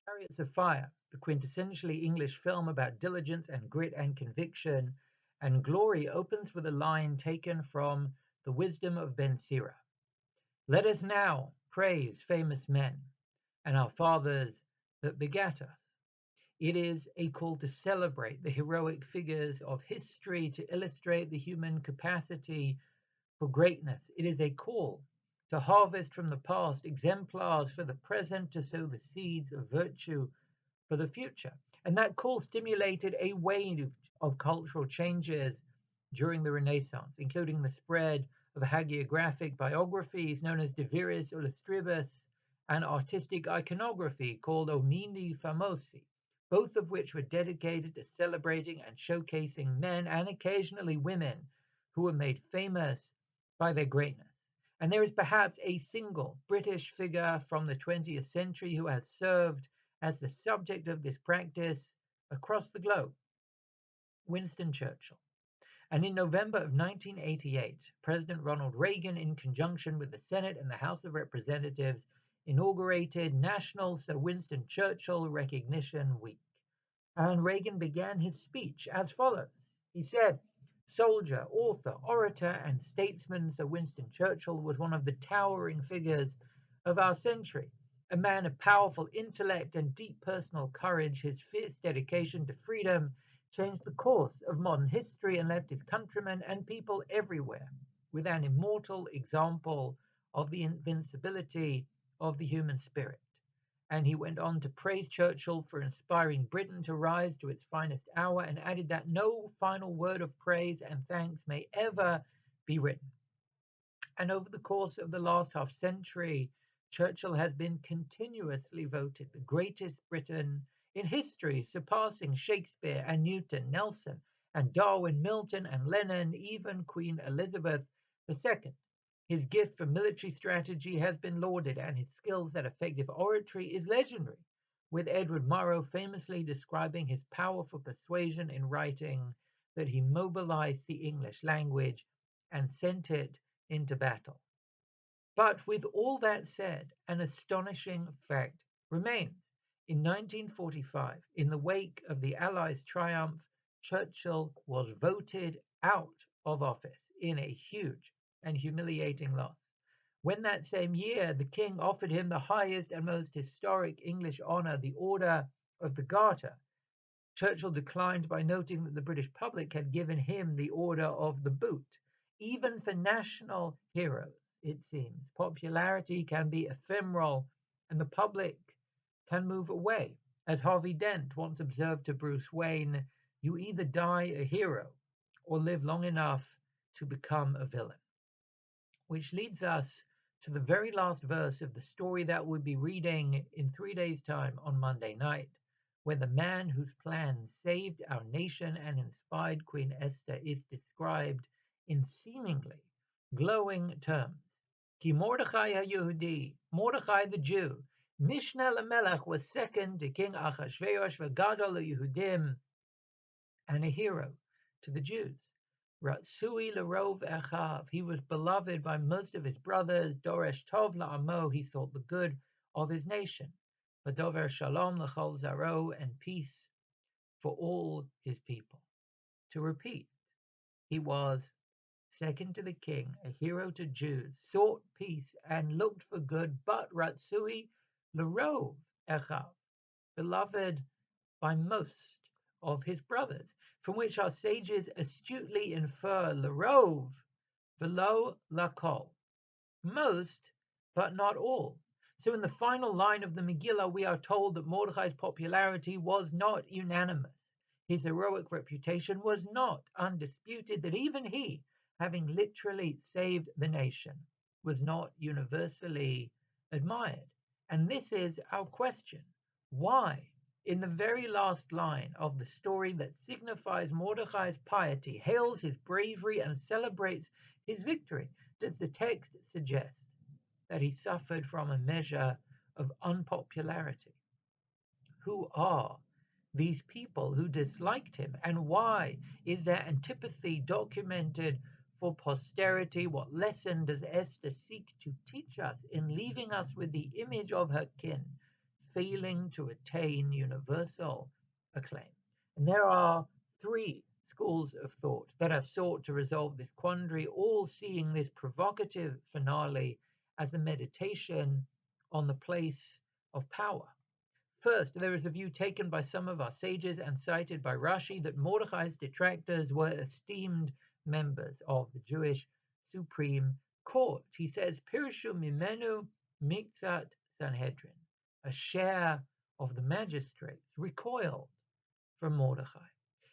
Chariots of Fire, the quintessentially English film about diligence and grit and conviction, and Glory opens with a line taken from The Wisdom of Ben Sira. Let us now praise famous men and our fathers that begat us. It is a call to celebrate the heroic figures of history, to illustrate the human capacity for greatness. It is a call to harvest from the past exemplars for the present, to sow the seeds of virtue for the future. And that call stimulated a wave of cultural changes during the Renaissance, including the spread of hagiographic biographies known as De Viris Illustribus and artistic iconography called Omni Famosi, both of which were dedicated to celebrating and showcasing men and occasionally women who were made famous by their greatness. And there is perhaps a single British figure from the 20th century who has served as the subject of this practice across the globe: Winston Churchill. And in November of 1988, President Ronald Reagan, in conjunction with the Senate and the House of Representatives, inaugurated National Sir Winston Churchill Recognition Week. And Reagan began his speech as follows. He said, "Soldier, author, orator, and statesman Sir Winston Churchill was one of the towering figures of our century. A man of powerful intellect and deep personal courage, his fierce dedication to freedom changed the course of modern history and left his countrymen and people everywhere with an immortal example of the invincibility of the human spirit." And he went on to praise Churchill for inspiring Britain to rise to its finest hour, and added that no final word of praise and thanks may ever be written. And over the course of the last half century, Churchill has been continuously voted the greatest Briton in history, surpassing Shakespeare and Newton, Nelson and Darwin, Milton and Lennon, even Queen Elizabeth II. His gift for military strategy has been lauded, and his skills at effective oratory is legendary, with Edward Murrow famously describing his power for persuasion in writing that he mobilized the English language and sent it into battle. But with all that said, an astonishing fact remains. In 1945, in the wake of the Allies' triumph, Churchill was voted out of office in a huge and humiliating loss. When that same year the king offered him the highest and most historic English honor, the Order of the Garter, Churchill declined by noting that the British public had given him the Order of the Boot. Even for national heroes, it seems, popularity can be ephemeral and the public can move away. As Harvey Dent once observed to Bruce Wayne, you either die a hero or live long enough to become a villain. Which leads us to the very last verse of the story that we'll be reading in 3 days' time on Monday night, where the man whose plan saved our nation and inspired Queen Esther is described in seemingly glowing terms. Ki Mordechai HaYehudi, Mordechai the Jew, Mishneh LaMelech, was second to King Achashverosh, V'gadol LaYehudim, and a hero to the Jews. Ratsui Lerov Echav, he was beloved by most of his brothers. Doresh Tov La'amo, he sought the good of his nation. Vadover Shalom L'chol Zaro, and peace for all his people. To repeat, he was second to the king, a hero to Jews, sought peace and looked for good, but Ratsui Lerov Echav, beloved by most of his brothers, from which our sages astutely infer Lerov, velo lakol, most, but not all. So in the final line of the Megillah, we are told that Mordechai's popularity was not unanimous. His heroic reputation was not undisputed, that even he, having literally saved the nation, was not universally admired. And this is our question. Why, in the very last line of the story that signifies Mordechai's piety, hails his bravery, and celebrates his victory, does the text suggest that he suffered from a measure of unpopularity? Who are these people who disliked him, and why is their antipathy documented for posterity? What lesson does Esther seek to teach us in leaving us with the image of her kin, failing to attain universal acclaim. And there are three schools of thought that have sought to resolve this quandary, all seeing this provocative finale as a meditation on the place of power. First, there is a view taken by some of our sages and cited by Rashi that Mordechai's detractors were esteemed members of the Jewish Supreme Court. He says, Pirshu mimenu mikzat Sanhedrin, a share of the magistrates recoiled from Mordechai.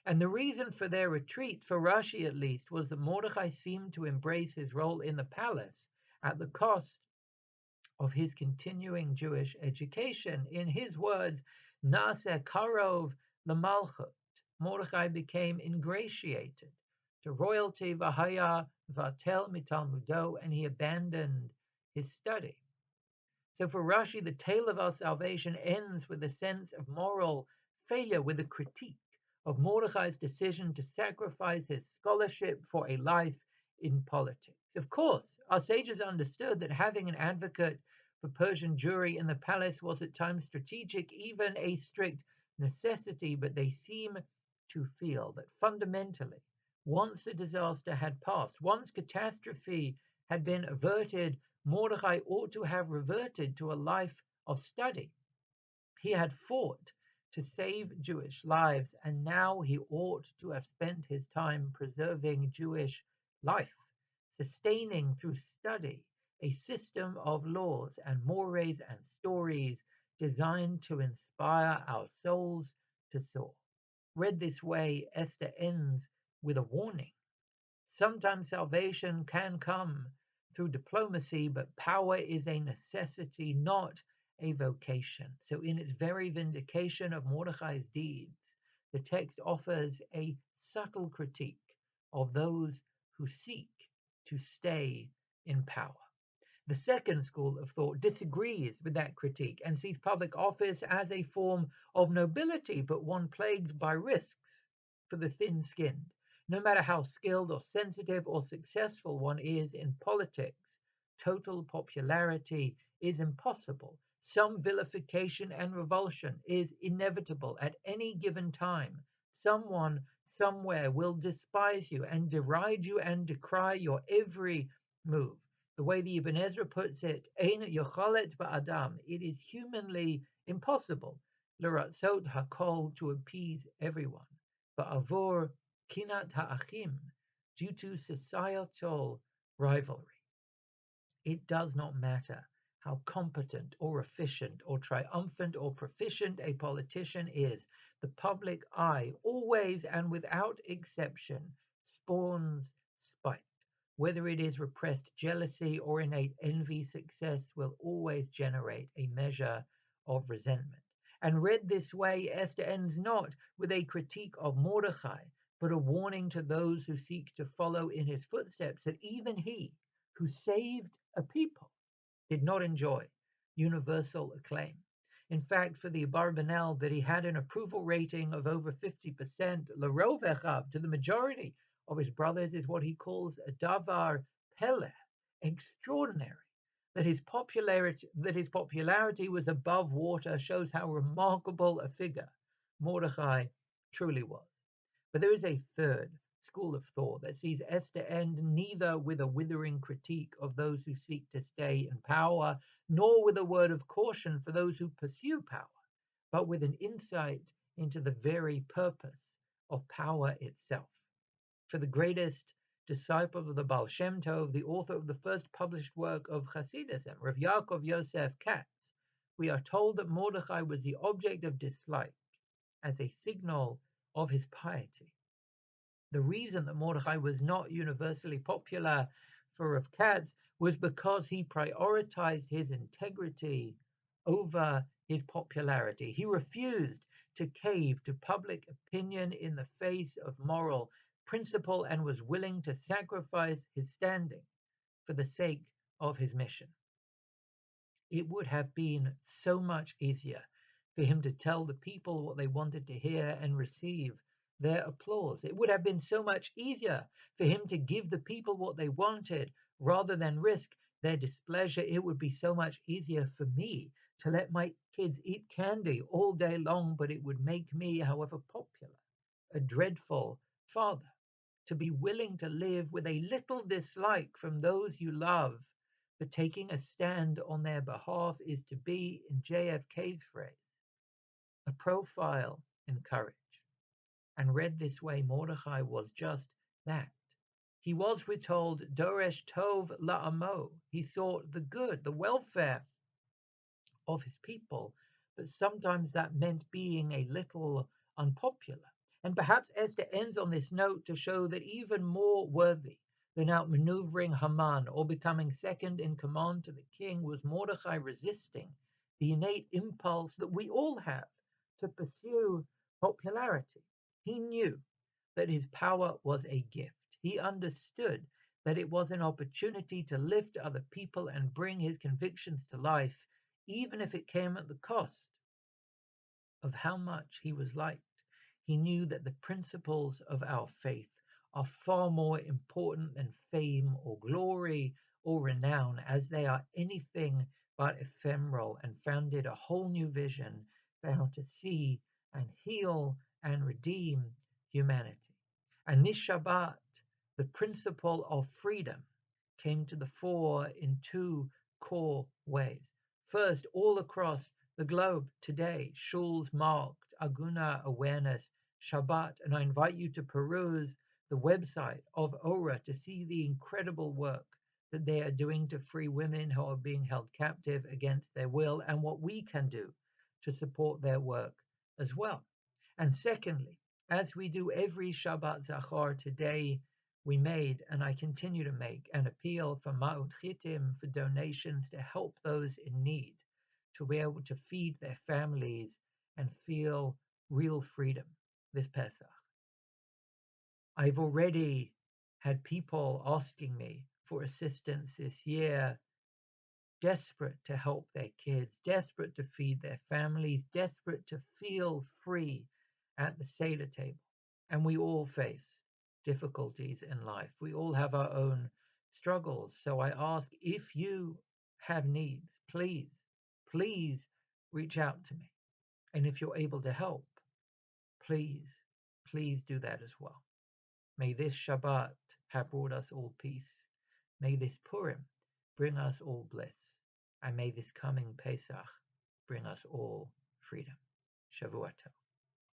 And the reason for their retreat, for Rashi at least, was that Mordechai seemed to embrace his role in the palace at the cost of his continuing Jewish education. In his words, Naseh Karov Lamalchut, Mordechai became ingratiated to royalty, Vahaya Vatel Mitalmudo, and he abandoned his study. So for Rashi, the tale of our salvation ends with a sense of moral failure, with a critique of Mordechai's decision to sacrifice his scholarship for a life in politics. Of course, our sages understood that having an advocate for Persian Jewry in the palace was at times strategic, even a strict necessity, but they seem to feel that fundamentally, once the disaster had passed, once catastrophe had been averted, Mordechai ought to have reverted to a life of study. He had fought to save Jewish lives, and now he ought to have spent his time preserving Jewish life, sustaining through study a system of laws and mores and stories designed to inspire our souls to soar. Read this way, Esther ends with a warning. Sometimes salvation can come through diplomacy, but power is a necessity, not a vocation. So, in its very vindication of Mordechai's deeds, the text offers a subtle critique of those who seek to stay in power. The second school of thought disagrees with that critique and sees public office as a form of nobility, but one plagued by risks for the thin skinned. No matter how skilled or sensitive or successful one is in politics, total popularity is impossible. Some vilification and revulsion is inevitable at any given time. Someone somewhere will despise you and deride you and decry your every move. The way the Ibn Ezra puts it, Ein yochalet ba'adam, it is humanly impossible, l'ratzot hakol, to appease everyone, ba'avor kinat ha'achim, due to societal rivalry. It does not matter how competent or efficient or triumphant or proficient a politician is, the public eye always and without exception spawns spite. Whether it is repressed jealousy or innate envy, success will always generate a measure of resentment. And read this way, Esther ends not with a critique of Mordechai, but a warning to those who seek to follow in his footsteps, that even he who saved a people did not enjoy universal acclaim. In fact, for the Abarbanel, that he had an approval rating of over 50%, L'rov echav, to the majority of his brothers, is what he calls a davar peleh, extraordinary. That his popularity was above water shows how remarkable a figure Mordechai truly was. But there is a third school of thought that sees Esther end neither with a withering critique of those who seek to stay in power, nor with a word of caution for those who pursue power, but with an insight into the very purpose of power itself. For the greatest disciple of the Baal Shem Tov, the author of the first published work of Hasidus, Rav Yaakov Yosef Katz, we are told that Mordechai was the object of dislike as a signal of his piety. The reason that Mordechai was not universally popular for Rav Katz was because he prioritized his integrity over his popularity. He refused to cave to public opinion in the face of moral principle and was willing to sacrifice his standing for the sake of his mission. It would have been so much easier for him to tell the people what they wanted to hear and receive their applause. It would have been so much easier for him to give the people what they wanted rather than risk their displeasure. It would be so much easier for me to let my kids eat candy all day long, but it would make me, however popular, a dreadful father. To be willing to live with a little dislike from those you love, but taking a stand on their behalf is to be, in JFK's phrase, a profile in courage. And read this way, Mordechai was just that. He was, we're told, Doresh Tov La'amo. He sought the good, the welfare of his people, but sometimes that meant being a little unpopular. And perhaps Esther ends on this note to show that even more worthy than outmaneuvering Haman or becoming second in command to the king was Mordecai resisting the innate impulse that we all have to pursue popularity. He knew that his power was a gift. He understood that it was an opportunity to lift other people and bring his convictions to life, even if it came at the cost of how much he was liked. He knew that the principles of our faith are far more important than fame or glory or renown, as they are anything but ephemeral, and founded a whole new vision for how to see and heal and redeem humanity. And this Shabbat, the principle of freedom came to the fore in two core ways. First, all across the globe today, shuls marked Aguna Awareness Shabbat, and I invite you to peruse the website of ORA to see the incredible work that they are doing to free women who are being held captive against their will, and what we can do to support their work as well. And secondly, as we do every Shabbat Zachor, today we made, and I continue to make, an appeal for Ma'ut Chitim, for donations to help those in need, to be able to feed their families and feel real freedom this Pesach. I've already had people asking me for assistance this year, desperate to help their kids, desperate to feed their families, desperate to feel free at the Seder table. And we all face difficulties in life. We all have our own struggles. So I ask, if you have needs, please, please reach out to me. And if you're able to help, please, please do that as well. May this Shabbat have brought us all peace. May this Purim bring us all bliss. And may this coming Pesach bring us all freedom. Shavua Tov.